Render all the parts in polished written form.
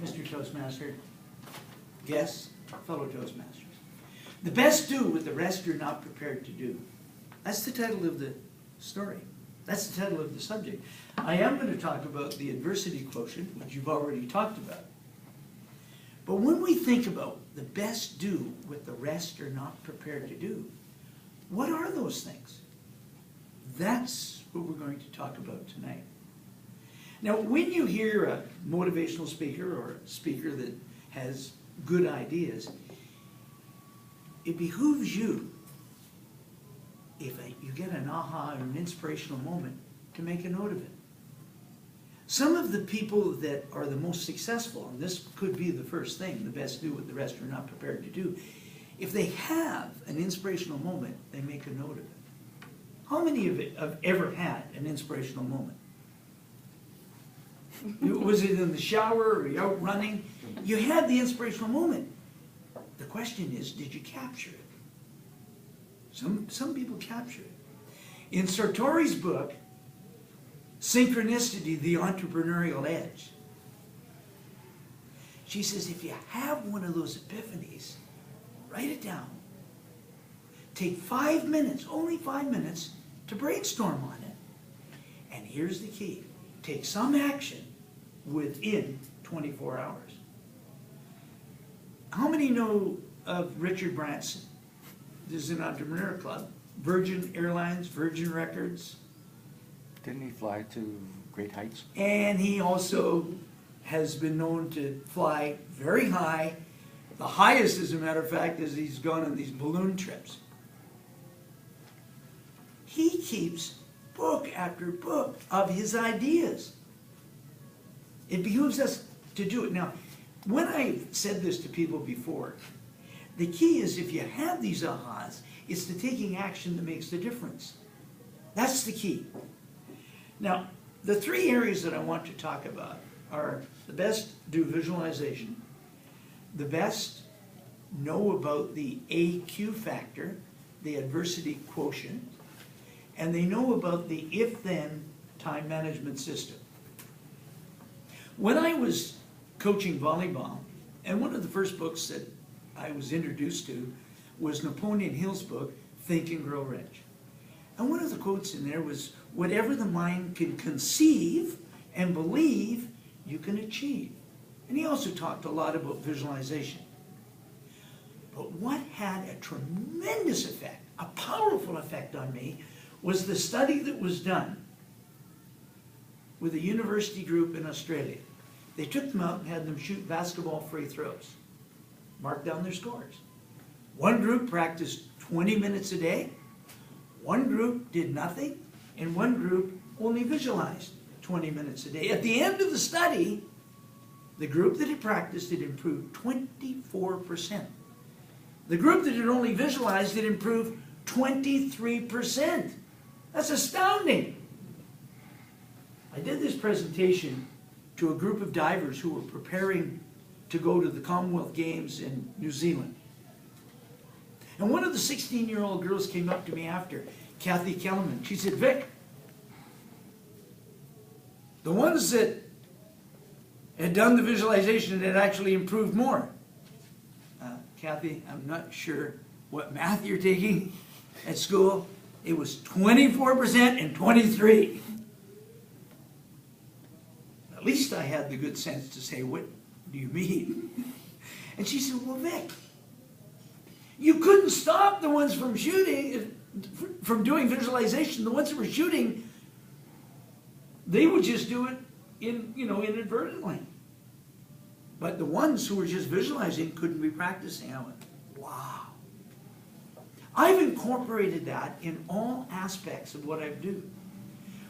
Mr. Toastmaster, guests, fellow Toastmasters. The best do what the rest are not prepared to do. That's the title of the story. That's the title of the subject. I am going to talk about the adversity quotient, which you've already talked about. But when we think about the best do what the rest are not prepared to do, what are those things? That's what we're going to talk about tonight. Now, when you hear a motivational speaker or a speaker that has good ideas, it behooves you, if you get an aha or an inspirational moment, to make a note of it. Some of the people that are the most successful, and this could be the first thing, the best do what the rest are not prepared to do, if they have an inspirational moment, they make a note of it. How many of you have ever had an inspirational moment? Was it in the shower or you out running? You had the inspirational moment. The question is, did you capture it? Some people capture it. In Sartori's book, Synchronicity, the Entrepreneurial Edge, she says if you have one of those epiphanies, write it down. Take 5 minutes, only 5 minutes, to brainstorm on it. And here's the key. Take some action within 24 hours. How many know of Richard Branson? This is an entrepreneur club. Virgin Airlines, Virgin Records. Didn't he fly to great heights? And he also has been known to fly very high. The highest, as a matter of fact, is he's gone on these balloon trips. He keeps book after book of his ideas. It behooves us to do it. Now, when I've said this to people before, the key is if you have these ahas, it's the taking action that makes the difference. That's the key. Now, the 3 areas that I want to talk about are the best do visualization, the best know about the AQ factor, the adversity quotient, and they know about the if-then time management system. When I was coaching volleyball, and one of the first books that I was introduced to was Napoleon Hill's book, Think and Grow Rich. And one of the quotes in there was, whatever the mind can conceive and believe, you can achieve. And he also talked a lot about visualization. But what had a tremendous effect, a powerful effect on me, was the study that was done with a university group in Australia. They took them out and had them shoot basketball free throws, mark down their scores. One group practiced 20 minutes a day, one group did nothing, and one group only visualized 20 minutes a day. At the end of the study, the group that had practiced had improved 24%. The group that had only visualized had improved 23%. That's astounding. I did this presentation to a group of divers who were preparing to go to the Commonwealth Games in New Zealand. And one of the 16-year-old girls came up to me after, Kathy Kellerman. She said, Vic, the ones that had done the visualization had actually improved more. Kathy, I'm not sure what math you're taking at school. It was 24% and 23%. At least I had the good sense to say, what do you mean? And she said, well, Vic, you couldn't stop the ones from shooting, from doing visualization. The ones that were shooting, they would just do it inadvertently. But the ones who were just visualizing couldn't be practicing. I went, wow. I've incorporated that in all aspects of what I do.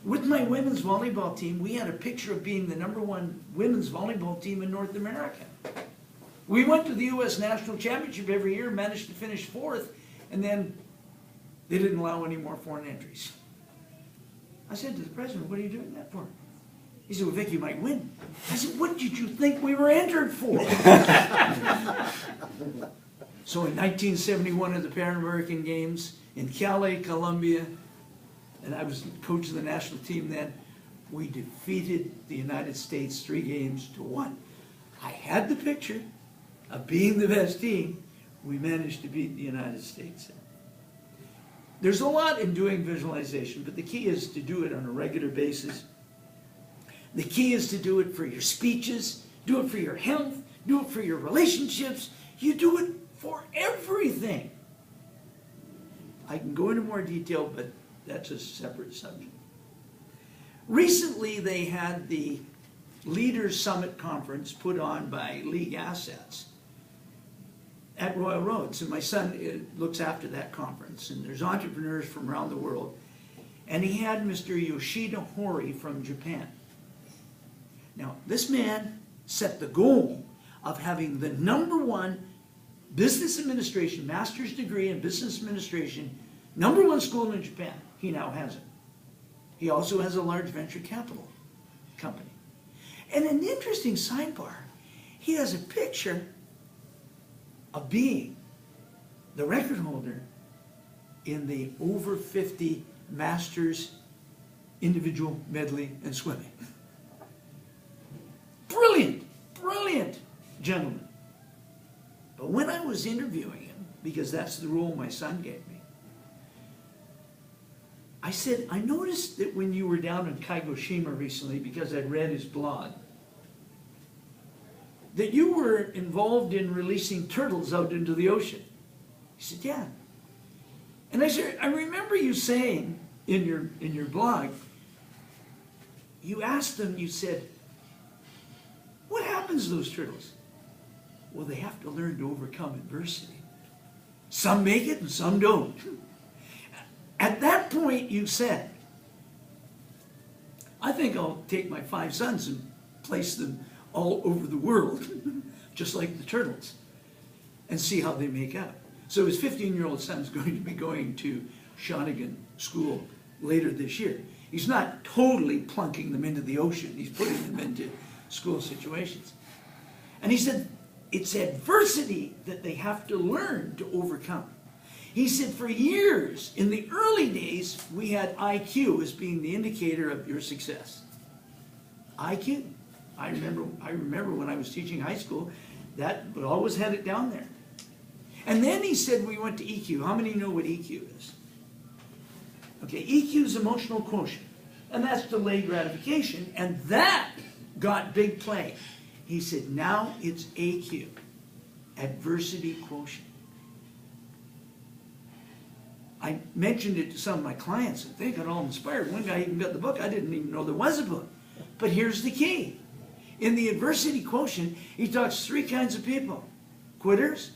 With my women's volleyball team, we had a picture of being the #1 women's volleyball team in North America. We went to the U.S. National Championship every year, managed to finish 4th, and then they didn't allow any more foreign entries. I said to the president, what are you doing that for? He said, well, Vic, you might win. I said, what did you think we were entered for? So in 1971 at the Pan American Games in Calais, Colombia, and I was coach of the national team then, we defeated the United States 3-1. I had the picture of being the best team. We managed to beat the United States. There's a lot in doing visualization, but the key is to do it on a regular basis. The key is to do it for your speeches, do it for your health, do it for your relationships. You do it for everything. I can go into more detail, but that's a separate subject. Recently, they had the Leaders Summit Conference put on by League Assets at Royal Roads. And my son looks after that conference. And there's entrepreneurs from around the world. And he had Mr. Yoshida Hori from Japan. Now, this man set the goal of having the #1 business administration, master's degree in business administration, #1 school in Japan. He now has it. He also has a large venture capital company. And an interesting sidebar, he has a picture of being the record holder in the over 50 masters individual medley and swimming. Brilliant, brilliant gentleman. But when I was interviewing him, because that's the role my son gave me, I said, I noticed that when you were down in Kagoshima recently, because I'd read his blog, that you were involved in releasing turtles out into the ocean. He said, yeah. And I said, I remember you saying in your blog, you asked them, you said, what happens to those turtles? Well, they have to learn to overcome adversity. Some make it and some don't. At that point, you said, I think I'll take my 5 sons and place them all over the world, just like the turtles, and see how they make out. So his 15-year-old son's going to be going to Shawnigan School later this year. He's not totally plunking them into the ocean. He's putting them into school situations. And he said, it's adversity that they have to learn to overcome. He said, for years, in the early days, we had IQ as being the indicator of your success. IQ. I remember when I was teaching high school, that would always had it down there. And then he said we went to EQ. How many know what EQ is? Okay, EQ is emotional quotient. And that's delayed gratification. And that got big play. He said, now it's AQ, adversity quotient. I mentioned it to some of my clients, and they got all inspired. One guy even got the book. I didn't even know there was a book. But here's the key. In the adversity quotient, he talks 3 kinds of people. Quitters,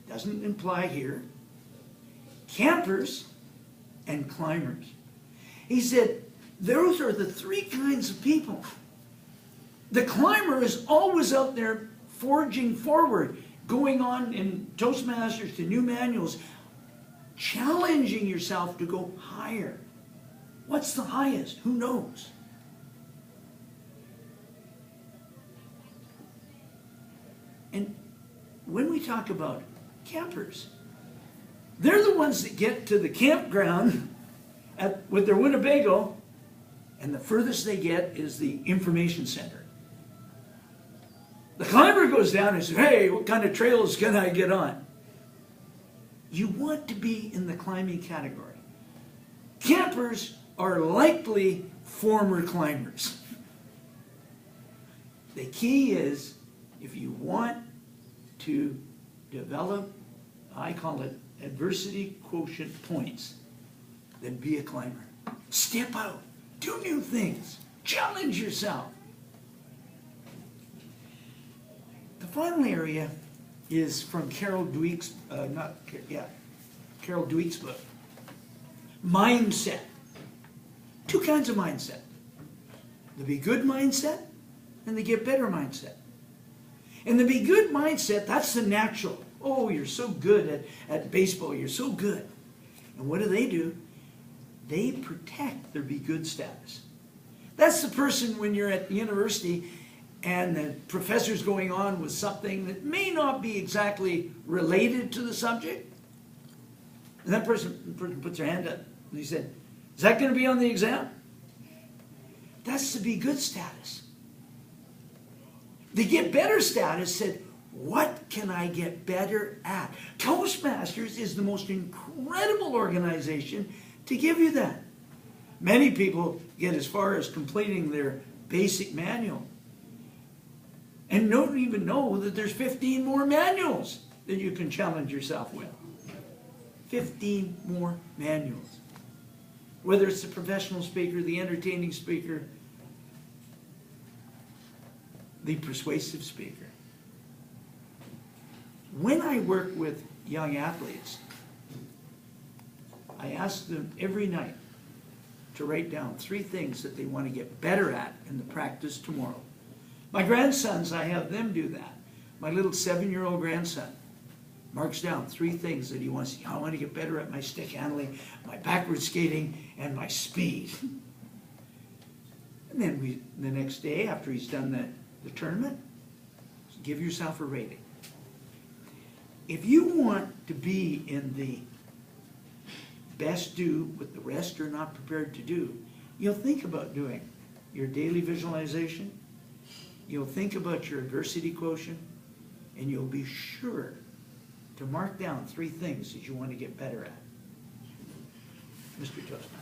doesn't imply here. Campers, and climbers. He said, those are the 3 kinds of people. The climber is always out there forging forward, going on in Toastmasters to new manuals, challenging yourself to go higher. What's the highest? Who knows? And when we talk about campers, they're the ones that get to the campground with their Winnebago, and the furthest they get is the information center. The climber goes down and says, hey, what kind of trails can I get on? You want to be in the climbing category. Campers are likely former climbers. The key is, if you want to develop, I call it adversity quotient points, then be a climber. Step out, do new things, challenge yourself. The final area is from Carol Dweck's, Carol Dweck's book. Mindset. 2 kinds of mindset. The be good mindset and the get better mindset. And the be good mindset, that's the natural. Oh, you're so good at baseball, you're so good. And what do? They protect their be good status. That's the person when you're at the university and the professor's going on with something that may not be exactly related to the subject. And that person puts their hand up and he said, is that going to be on the exam? That's the be good status. The get better status said, what can I get better at? Toastmasters is the most incredible organization to give you that. Many people get as far as completing their basic manual and don't even know that there's 15 more manuals that you can challenge yourself with. 15 more manuals. Whether it's the professional speaker, the entertaining speaker, the persuasive speaker. When I work with young athletes, I ask them every night to write down 3 things that they want to get better at in the practice tomorrow. My grandsons, I have them do that. My little 7-year-old grandson marks down 3 things that he wants. I want to get better at my stick handling, my backward skating, and my speed. And then the next day, after he's done the tournament, give yourself a rating. If you want to be in the best do what the rest are not prepared to do, you'll think about doing your daily visualization, you'll think about your adversity quotient, and you'll be sure to mark down 3 things that you want to get better at. Mr. Toastmaster.